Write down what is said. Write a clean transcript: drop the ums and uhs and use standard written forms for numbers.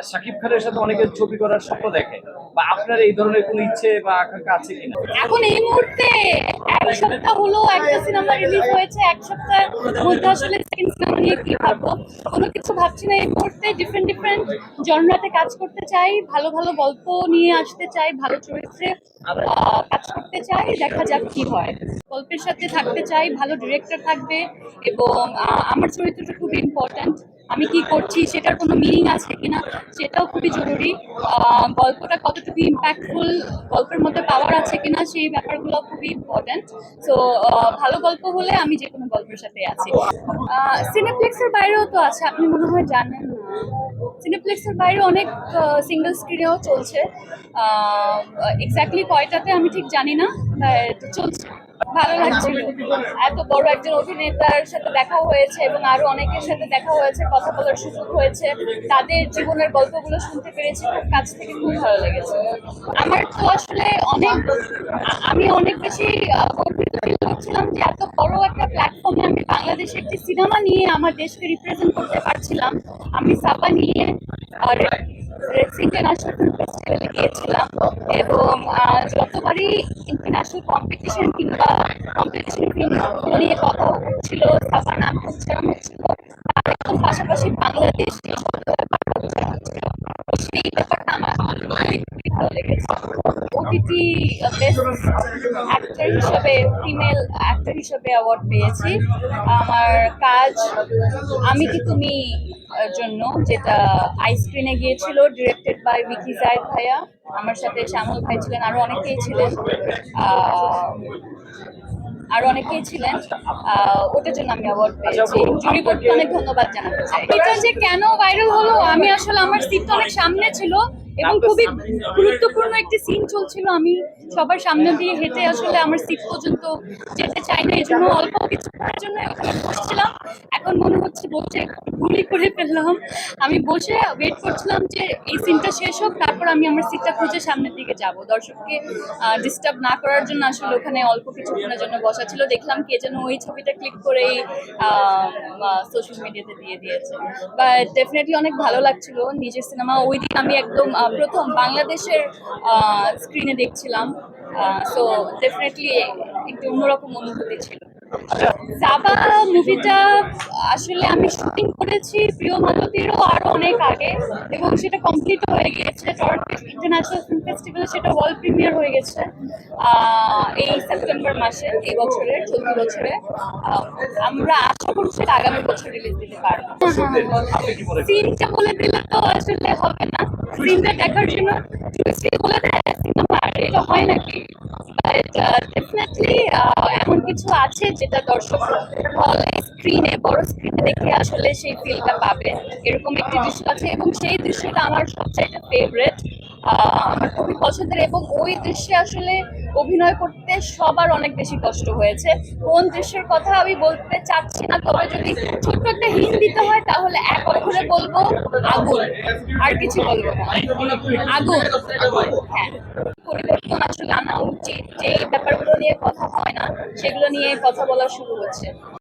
শাকিব খানের সাথে অনেকের ছবি করার স্বপ্ন দেখে, বা আপনার এই ধরনের কোনো ইচ্ছে বা আকাঙ্ক্ষা আছে কিনা? এখন এই মুহূর্তে এক সপ্তাহ হলো একটা সিনেমা রিলিজ হয়েছে, এক সপ্তাহের মধ্যে আসলে সেকেন্ড সিনেমা নিয়ে কি ভাববো কোনো কিছু ভাবছি না এই মুহূর্তে। ডিফারেন্ট ডিফারেন্ট জনরাতে কাজ করতে চাই, ভালো ভালো গল্প নিয়ে আসতে চাই, ভালো চরিত্রে কাজ করতে চাই, দেখা যাক কি হয়। গল্পের সাথে থাকতে চাই, ভালো ডিরেক্টর থাকবে এবং আমার চরিত্রটা খুব ইম্পর্ট্যান্ট। আমি কি করছি সেটার কোনো মিনিং আছে কিনা সেটাও খুবই জরুরি। গল্পটা কতটুকু ইম্প্যাক্টফুল, গল্পের মধ্যে পাওয়ার আছে কিনা সেই ব্যাপারগুলো খুবই ইম্পর্ট্যান্ট। সো ভালো গল্প হলে আমি যে কোনো গল্পের সাথে আছি। সিনেপ্লেক্সের বাইরেও তো আছে, আপনি মনে হয় জানেন না। সিনেপ্লেক্সের বাইরে অনেক সিঙ্গেল স্ক্রিনেও চলছে। এক্স্যাক্টলি কয়টাতে আমি ঠিক জানি না, বাট চলছে। ভালো লাগছিল, এত বড় একজন অভিনেতার সাথে দেখা হয়েছে এবং আরো অনেকের সাথে দেখা হয়েছে, কথা বলার সুযোগ হয়েছে, তাদের জীবনের গল্পগুলো শুনতে পেরেছি খুব কাছ থেকে, খুব ভালো লেগেছে। আমার তো আসলে আমি অনেক বেশি গর্বিত ফিল করছিলাম যে এত বড় একটা প্ল্যাটফর্মে আমি বাংলাদেশে একটি সিনেমা নিয়ে আমার দেশকে রিপ্রেজেন্ট করতে পারছিলাম। আমি সাবা নিয়ে ইন্টারন্যাশনাল ফিল্ম ফেস্টিভ্যালে গিয়েছিলাম এবং যতবারই ইন্টারন্যাশনাল কম্পিটিশন কিংবা কম্পিটিশন ফিল্মগুলো নিয়ে কথা হচ্ছিল, সাবা নাম উচ্চারণ হচ্ছিল, তার একদম পাশাপাশি বাংলাদেশ সেই ব্যাপারটা আমার খুবই ভালো লেগেছে। ওটিটি বেস্ট অ্যাক্টর হিসেবে, ফিমেল অ্যাক্টর হিসেবে অ্যাওয়ার্ড পেয়েছি। আমার কাজ আমি কি তুমি জন্য, যেটা আইস্ক্রিনে গিয়েছিল, ডিরেক্টেড বাই ভিকি জায়েদ ভাইয়া, আমার সাথে শ্যামল ভাই ছিলেন, আরো অনেকেই ছিলেন। ওটার জন্য আমি অ্যাওয়ার্ড পেয়েছি। জুরি বোর্ডকে অনেক ধন্যবাদ জানাতে চাই। এটা যে কেন ভাইরাল হলো, আমি আসলে আমার সিট অনেক সামনে ছিল এবং খুবই গুরুত্বপূর্ণ একটি সিন চলছিল, আমি সবার সামনে দিয়ে হেঁটে আসলে আমার সিট পর্যন্ত যেতে চাই না, এই জন্য অল্প কিছুক্ষণের জন্য ওখানে বসছিলাম। এখন মনে হচ্ছে বসে গুলি করে ফেললাম। আমি বসে ওয়েট করছিলাম যে এই সিনটা শেষ হোক, তারপর আমি আমার সিটটা খুঁজে সামনের দিকে যাব। দর্শককে ডিস্টার্ব না করার জন্য আসলে ওখানে অল্প কিছুক্ষণের জন্য বসা ছিল। দেখলাম কে যেন ওই ছবিটা ক্লিক করেই সোশ্যাল মিডিয়াতে দিয়ে দিয়েছে। বাট ডেফিনেটলি অনেক ভালো লাগছিল। নিজের সিনেমা ওই দিন আমি একদম প্রথম বাংলাদেশের স্ক্রিনে দেখছিলাম। সো ডেফিনেটলি একটু অন্যরকম অনুভূতি ছিল। সাবা মুভিটা আসলে আমি শুটিং করেছি প্রিয় মালতীরও আরো অনেক আগে এবং সেটা কমপ্লিট হয়ে গিয়েছে। টরন্টো ইন্টারন্যাশনাল ফিল্ম ফেস্টিভ্যালে সেটা ওয়ার্ল্ড প্রিমিয়ার হয়ে গেছে এই সেপ্টেম্বর মাসে, এই বছরের চলতি বছরে। আমরা আশা করছি সেটা আগামী বছর রিলিজ দিতে পারবো। সিনটা বলে দিলে তো আসলে হবে না, সিনটা দেখার জন্য বলে দেয় সিনেমা, এটা হয় নাকি? ডেফিনেটলি এমন কিছু আছে যেটা দর্শক হলে স্ক্রিনে, বড় স্ক্রিনে দেখে আসলে সেই ফিলটা পাবে, এরকম একটি দৃশ্য আছে এবং সেই দৃশ্যটা আমার সবচাইতে ফেভারিট, আমার খুবই পছন্দের। এবং ওই দৃশ্যে আসলে অভিনয় করতে সবার অনেক বেশি কষ্ট হয়েছে। কোন দৃশ্যের কথা আমি বলতে চাচ্ছি না, তবে যদি ছোট্ট একটা হিন্ট দিতে হয় তাহলে এক অক্ষরে বলবো আগুন, আর কিছু বলবো না। আগুন, হ্যাঁ। পরিবর্তন আসলে আনা উচিত, যে ব্যাপারগুলো নিয়ে কথা হয় না সেগুলো নিয়ে কথা বলা শুরু হচ্ছে।